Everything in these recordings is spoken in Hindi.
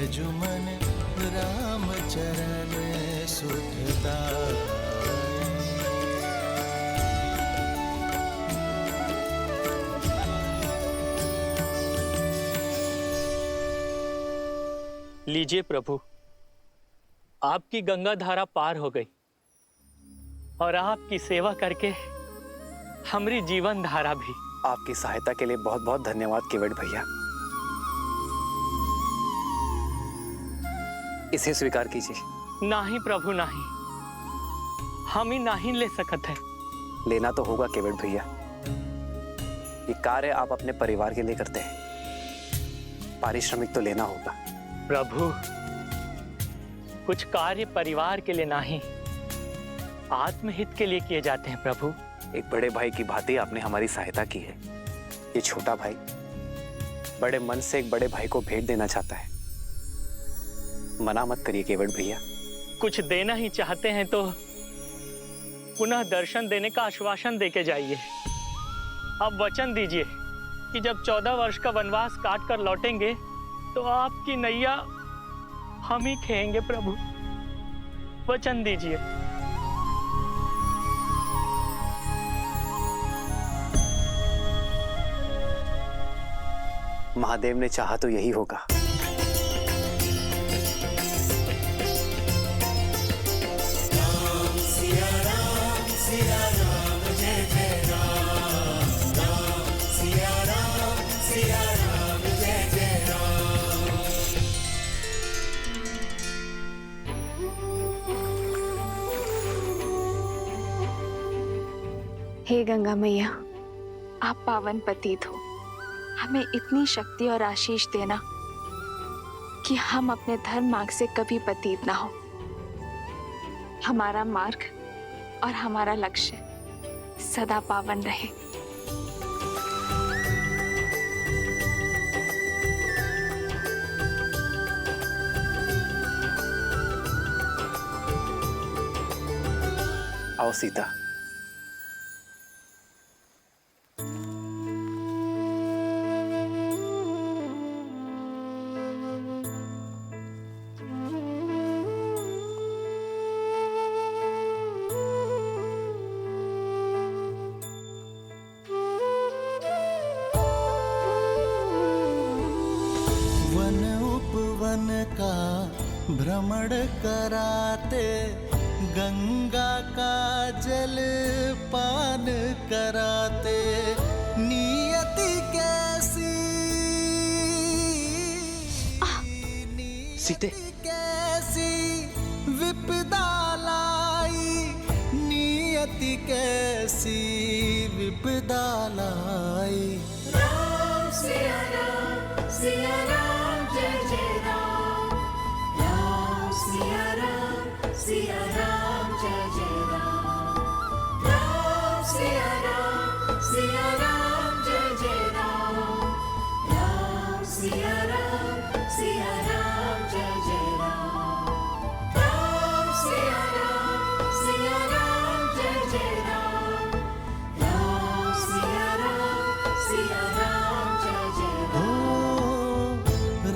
तजुमन राम चरण सुखदाई। लीजिए प्रभु, आपकी गंगा धारा पार हो गई और आपकी सेवा करके हमारी जीवन धारा भी। आपकी सहायता के लिए बहुत बहुत धन्यवाद केवट भैया। इसे स्वीकार कीजिए। नहीं प्रभु नहीं, हम ही नहीं ले सकते हैं। लेना तो होगा केवट भैया, ये कार्य आप अपने परिवार के लिए करते हैं, पारिश्रमिक तो लेना होगा। प्रभु, कुछ कार्य परिवार के लिए नहीं, आत्महित के लिए किए जाते हैं प्रभु। एक बड़े भाई की भांति आपने हमारी सहायता की है। ये छोटा भाई बड़े मन से एक बड़े भाई को भेंट देना चाहता है, मना मत करिए केवट भैया। कुछ देना ही चाहते हैं तो पुनः दर्शन देने का आश्वासन देके जाइए। आप वचन दीजिए कि जब 14 वर्ष का वनवास काट कर लौटेंगे तो आपकी नैया हम ही खेएंगे प्रभु। वचन दीजिए। महादेव ने चाहा तो यही होगा। हे गंगा मैया, आप पावन पतित हो। हमें इतनी शक्ति और आशीष देना कि हम अपने धर्म मार्ग से कभी पतित ना हो। हमारा मार्ग और हमारा लक्ष्य सदा पावन रहे। आओ सीता। वन उपवन का भ्रमण कराते, गंगा का जल पान कराते, नियति कैसी सीते कैसी विपदा लाई, नियति कैसी विपदा लाई। राम सिया राम, सिया राम जय जय राम। राम सिया राम, सिया राम जय जय राम। राम सिया राम, सिया राम जय जय राम। राम सिया राम, सिया राम जय जय राम। राम सिया राम, सिया राम जय जय राम। राम सिया राम, सिया राम जय जय राम। ओ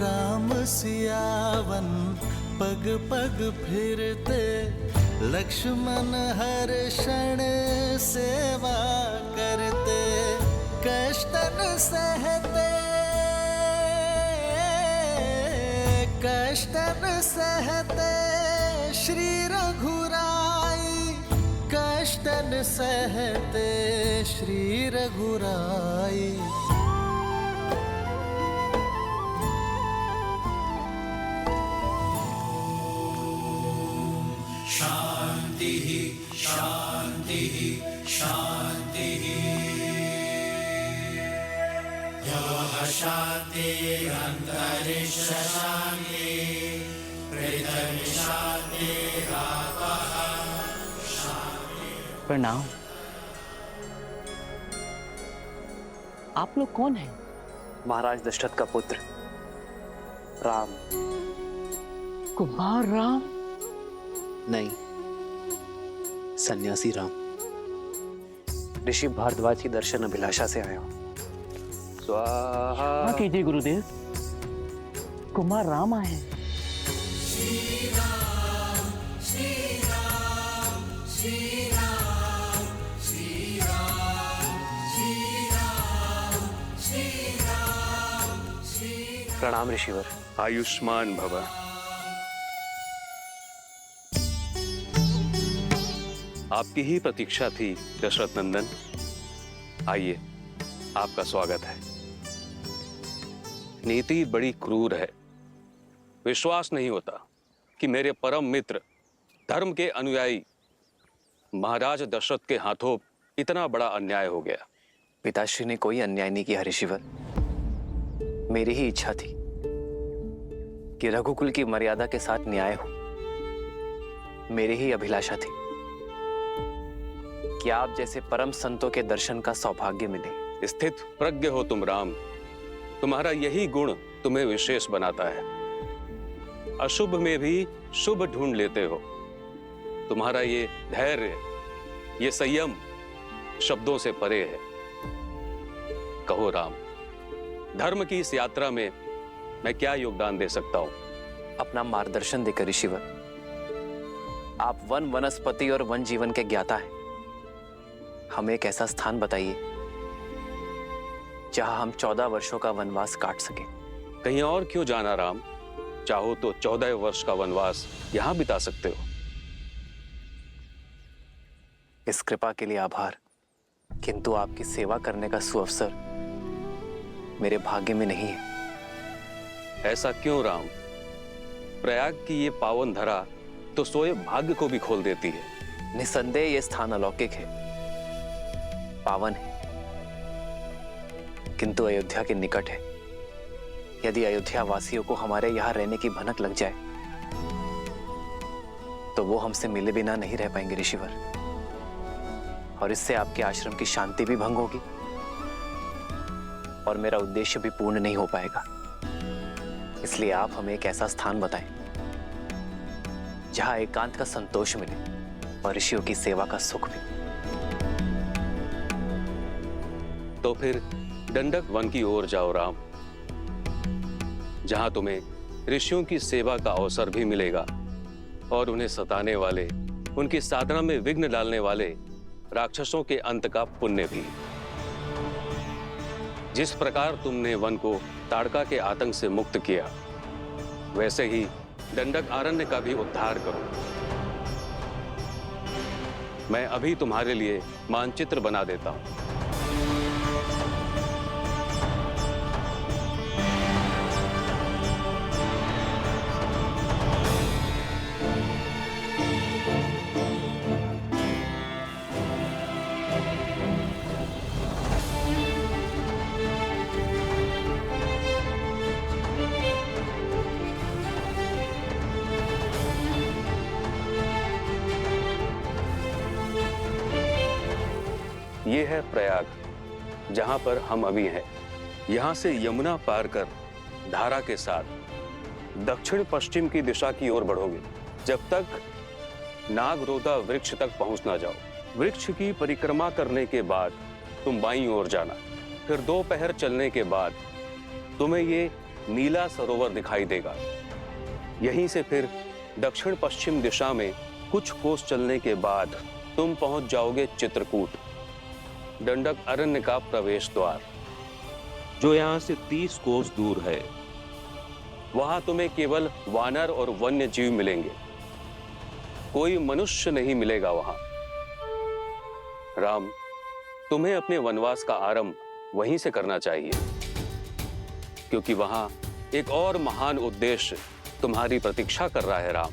राम सियावन पग पग फिरते, लक्ष्मण हर क्षण सेवा करते, कष्टन सहते, कष्टन सहते श्री रघुराई, कष्टन सहते श्री रघुराई। शांति शांति शांति। यः शांति अंतरिक्ष शांति, पृथ्वी शांति आपः शांति। प्रणाम। आप लोग कौन हैं? महाराज दशरथ का पुत्र राम। कुमार राम? नहीं, सन्यासी राम। ऋषि भारद्वाज की दर्शन अभिलाषा से आया हूं। स्वाहा। हाँ कीजिए गुरुदेव। कुमार राम आए हैं। प्रणाम ऋषिवर। आयुष्मान भव। आपकी ही प्रतीक्षा थी दशरथ नंदन। आइए, आपका स्वागत है। नीति बड़ी क्रूर है। विश्वास नहीं होता कि मेरे परम मित्र, धर्म के अनुयायी महाराज दशरथ के हाथों इतना बड़ा अन्याय हो गया। पिताश्री ने कोई अन्याय नहीं किया ऋषिवर। मेरी ही इच्छा थी कि रघुकुल की मर्यादा के साथ न्याय हो। मेरी ही अभिलाषा थी कि आप जैसे परम संतों के दर्शन का सौभाग्य मिले। स्थित प्रज्ञ हो तुम राम। तुम्हारा यही गुण तुम्हें विशेष बनाता है। अशुभ में भी शुभ ढूंढ लेते हो। तुम्हारा ये धैर्य, ये संयम शब्दों से परे है। कहो राम, धर्म की इस यात्रा में मैं क्या योगदान दे सकता हूं? अपना मार्गदर्शन देकर ऋषिवर। आप वन वनस्पति और वन जीवन के ज्ञाता हैं। हमें एक ऐसा स्थान बताइए जहां हम 14 वर्षों का वनवास काट सके। कहीं और क्यों जाना राम? चाहो तो 14 वर्ष का वनवास यहां बिता सकते हो। इस कृपा के लिए आभार, किंतु आपकी सेवा करने का सुअवसर मेरे भाग्य में नहीं है। ऐसा क्यों राम? प्रयाग की ये पावन धरा तो सोए भाग्य को भी खोल देती है। निसंदेह ये स्थान अलौकिक है, पावन है, किंतु अयोध्या के निकट है। यदि अयोध्या वासियों को हमारे यहां रहने की भनक लग जाए तो वो हमसे मिले बिना नहीं रह पाएंगे ऋषिवर, और इससे आपके आश्रम की शांति भी भंग होगी और मेरा उद्देश्य भी पूर्ण नहीं हो पाएगा। इसलिए आप हमें एक ऐसा स्थान बताएं जहां एकांत का संतोष मिले और ऋषियों की सेवा का सुख भी। तो फिर दंडक वन की ओर जाओ राम, जहां तुम्हें ऋषियों की सेवा का अवसर भी मिलेगा और उन्हें सताने वाले, उनकी साधना में विघ्न डालने वाले राक्षसों के अंत का पुण्य भी। जिस प्रकार तुमने वन को ताड़का के आतंक से मुक्त किया, वैसे ही दंडक आरण्य का भी उद्धार करो। मैं अभी तुम्हारे लिए मानचित्र बना देता हूं। ये है प्रयाग, जहां पर हम अभी हैं। यहां से यमुना पार कर धारा के साथ दक्षिण पश्चिम की दिशा की ओर बढ़ोगे, जब तक नागरोधा वृक्ष तक पहुंच ना जाओ। वृक्ष की परिक्रमा करने के बाद तुम बाईं ओर जाना। फिर 2 पहर चलने के बाद तुम्हें ये नीला सरोवर दिखाई देगा। यहीं से फिर दक्षिण पश्चिम दिशा में कुछ कोस चलने के बाद तुम पहुंच जाओगे चित्रकूट, दंडक अरण्य का प्रवेश द्वार, जो यहां से 30 कोस दूर है। वहां तुम्हें केवल वानर और वन्य जीव मिलेंगे, कोई मनुष्य नहीं मिलेगा वहां। राम, तुम्हें अपने वनवास का आरंभ वहीं से करना चाहिए, क्योंकि वहां एक और महान उद्देश्य तुम्हारी प्रतीक्षा कर रहा है राम।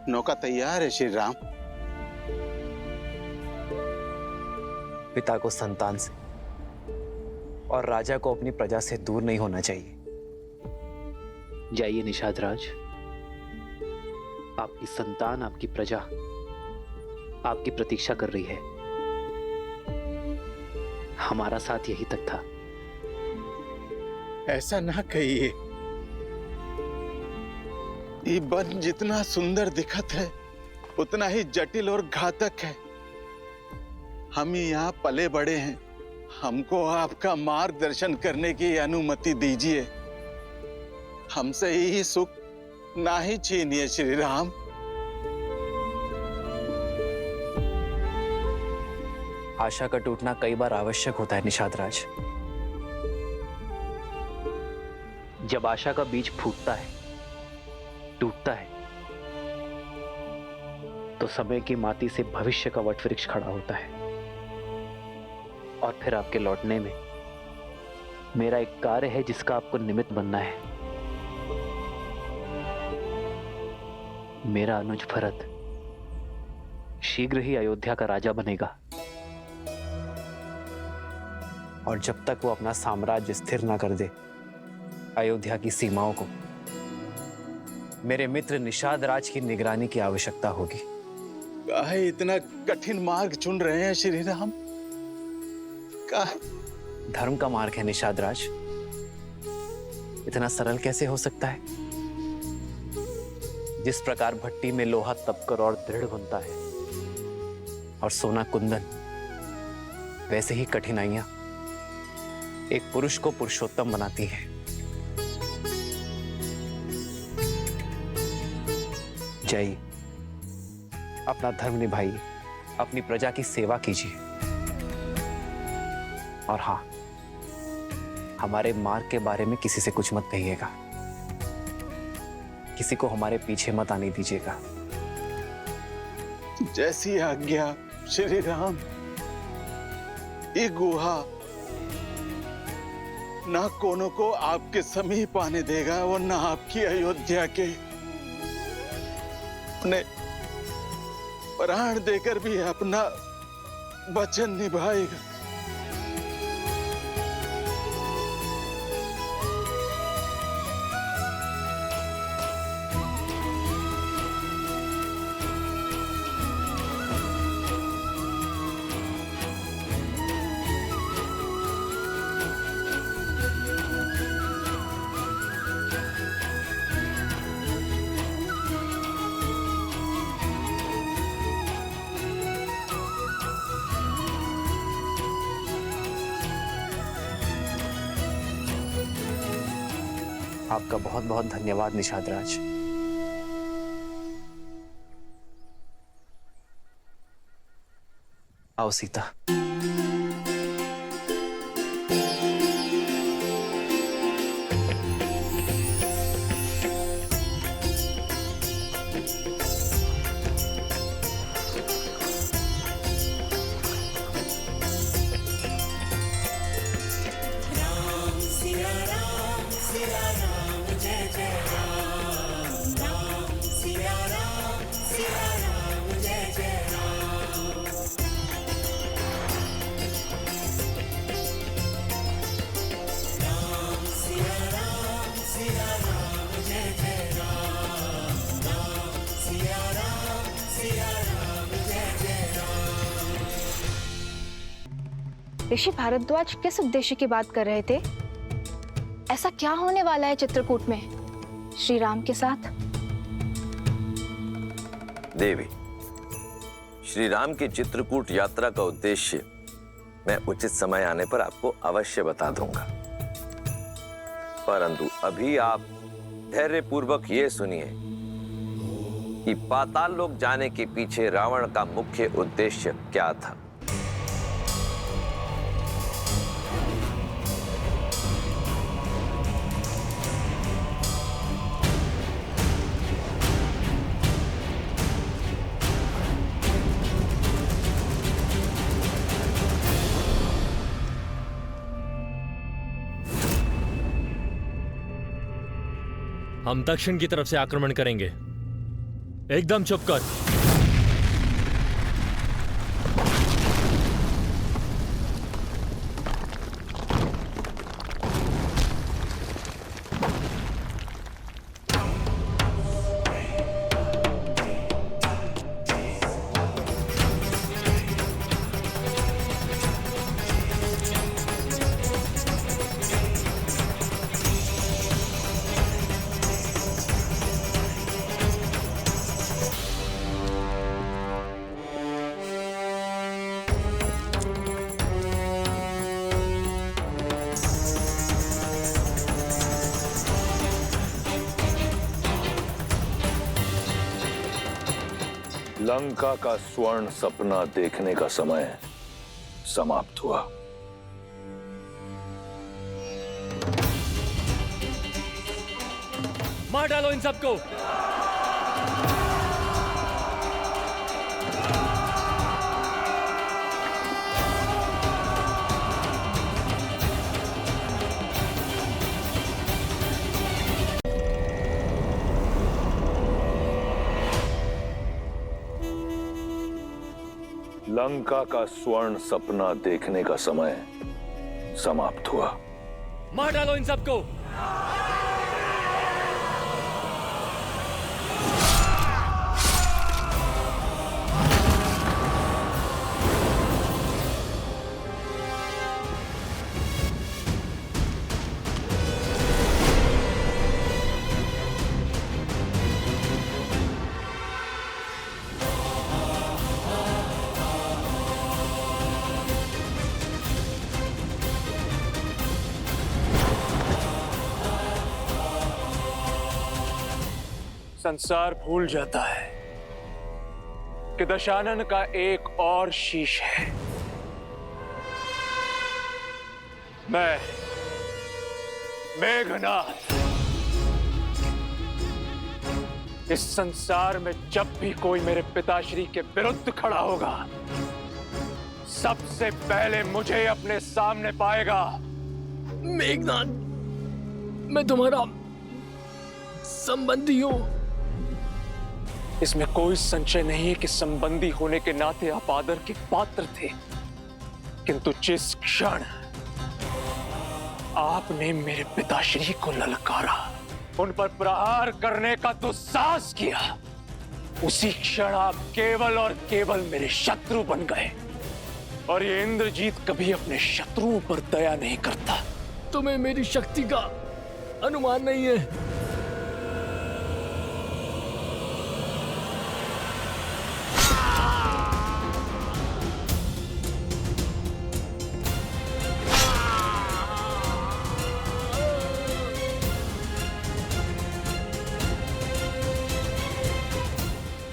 नौका तैयार है श्री राम। पिता को संतान से और राजा को अपनी प्रजा से दूर नहीं होना चाहिए। जाइए निषाद राज, आपकी संतान, आपकी प्रजा आपकी प्रतीक्षा कर रही है। हमारा साथ यही तक था। ऐसा ना कहिए। ये वन जितना सुंदर दिखत है उतना ही जटिल और घातक है। हम यहाँ पले बड़े हैं, हमको आपका मार्गदर्शन करने की अनुमति दीजिए। हमसे यही सुख ना ही छीनिए श्री राम। आशा का टूटना कई बार आवश्यक होता है निषाद राज। जब आशा का बीज फूटता है, टूटता है, तो समय की माटी से भविष्य का वट वृक्ष खड़ा होता है। और फिर आपके लौटने में मेरा एक कार्य है जिसका आपको निमित्त बनना है। मेरा अनुज भरत शीघ्र ही अयोध्या का राजा बनेगा, और जब तक वो अपना साम्राज्य स्थिर ना कर दे अयोध्या की सीमाओं को, मेरे मित्र निषाद राज की निगरानी की आवश्यकता होगी। काहे इतना कठिन मार्ग चुन रहे हैं श्री राम? काहे? धर्म का मार्ग है निषाद राज, इतना सरल कैसे हो सकता है? जिस प्रकार भट्टी में लोहा तपकर और दृढ़ बनता है और सोना कुंदन, वैसे ही कठिनाइयां एक पुरुष को पुरुषोत्तम बनाती हैं। जय, अपना धर्म निभाइए, अपनी प्रजा की सेवा कीजिए, और हाँ, हमारे मार्ग के बारे में किसी से कुछ मत कहिएगा, किसी को हमारे पीछे मत आने दीजिएगा। जैसी आज्ञा श्री राम। ये गुहा ना कोनो को आपके समीप आने देगा और ना आपकी अयोध्या के अपने प्राण देकर भी अपना वचन निभाएगा। आपका बहुत बहुत धन्यवाद निषाद राज। आओ सीता। ऋषि भारद्वाज किस उद्देश्य की बात कर रहे थे? ऐसा क्या होने वाला है चित्रकूट में श्री राम के साथ? देवी, श्री राम की चित्रकूट यात्रा का उद्देश्य मैं उचित समय आने पर आपको अवश्य बता दूंगा, परंतु अभी आप धैर्यपूर्वक ये सुनिए कि पाताल लोक जाने के पीछे रावण का मुख्य उद्देश्य क्या था। हम दक्षिण की तरफ से आक्रमण करेंगे। एकदम चुप कर। लंका का स्वर्ण सपना देखने का समय समाप्त हुआ। मार डालो इन सबको। लंका का स्वर्ण सपना देखने का समय समाप्त हुआ। मार डालो इन सबको। संसार भूल जाता है कि दशानन का एक और शीश है। मैं मेघनाथ इस संसार में जब भी कोई मेरे पिताश्री के विरुद्ध खड़ा होगा, सबसे पहले मुझे अपने सामने पाएगा। मेघनाथ, मैं तुम्हारा संबंधी हूं। इसमें कोई संशय नहीं है कि संबंधी होने के नाते आप आदर के पात्र थे, किंतु जिस क्षण आपने मेरे पिताश्री को ललकारा, उन पर प्रहार करने का दुस्साहस किया, उसी क्षण आप केवल और केवल मेरे शत्रु बन गए। और ये इंद्रजीत कभी अपने शत्रुओं पर दया नहीं करता। तुम्हें मेरी शक्ति का अनुमान नहीं है।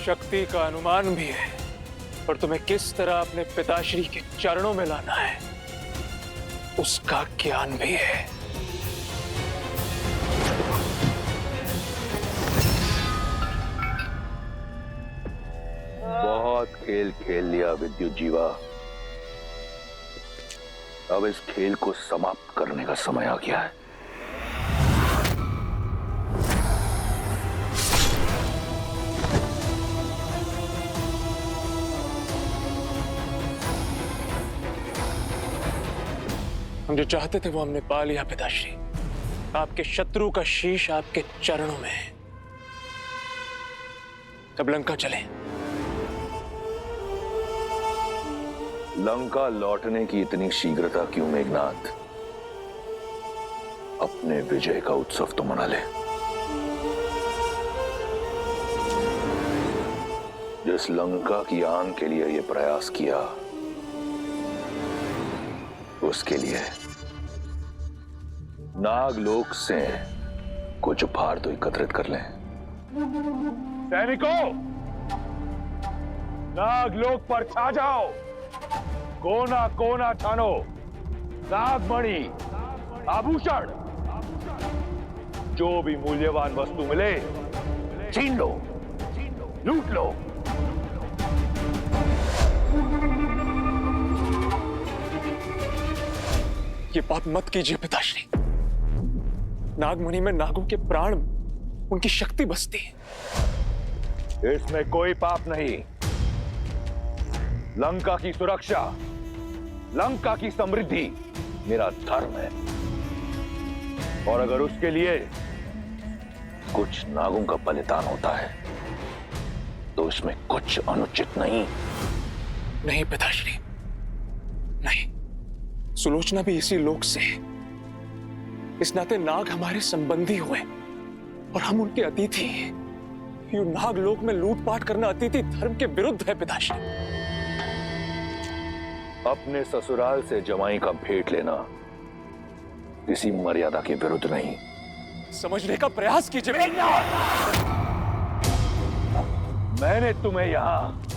शक्ति का अनुमान भी है, पर तुम्हें किस तरह अपने पिताश्री के चरणों में लाना है, उसका ज्ञान भी है। बहुत खेल खेल लिया विद्युत जीवा। अब इस खेल को समाप्त करने का समय आ गया है। हम जो चाहते थे वो हमने पा लिया पिताश्री। आपके शत्रु का शीश आपके चरणों में है। अब लंका चलें। लंका लौटने की इतनी शीघ्रता क्यों मेघनाथ? अपने विजय का उत्सव तो मना ले। जिस लंका की आन के लिए यह प्रयास किया, उसके लिए नागलोक से कुछ उपहार तो एकत्रित कर लें। सैनिकों, नागलोक पर छा जाओ, कोना कोना छानो, नागमणि, आभूषण, जो भी मूल्यवान वस्तु मिले छीन लो, लूट लो। ये पाप मत कीजिए पिताश्री। नागमणि में नागों के प्राण, उनकी शक्ति बसती है। इसमें कोई पाप नहीं। लंका की सुरक्षा, लंका की समृद्धि मेरा धर्म है, और अगर उसके लिए कुछ नागों का बलिदान होता है तो इसमें कुछ अनुचित नहीं। नहीं पिताश्री, नहीं। सुलोचना भी इसी लोक से है। इस नाते नाग हमारे संबंधी हुए और हम उनके अतिथि हैं। ये नाग लोक में लूटपाट करना अतिथि धर्म के विरुद्ध है पिताश्री। अपने ससुराल से जमाई का भेंट लेना किसी मर्यादा के विरुद्ध नहीं। समझने का प्रयास कीजिए। मैंने तुम्हें यहां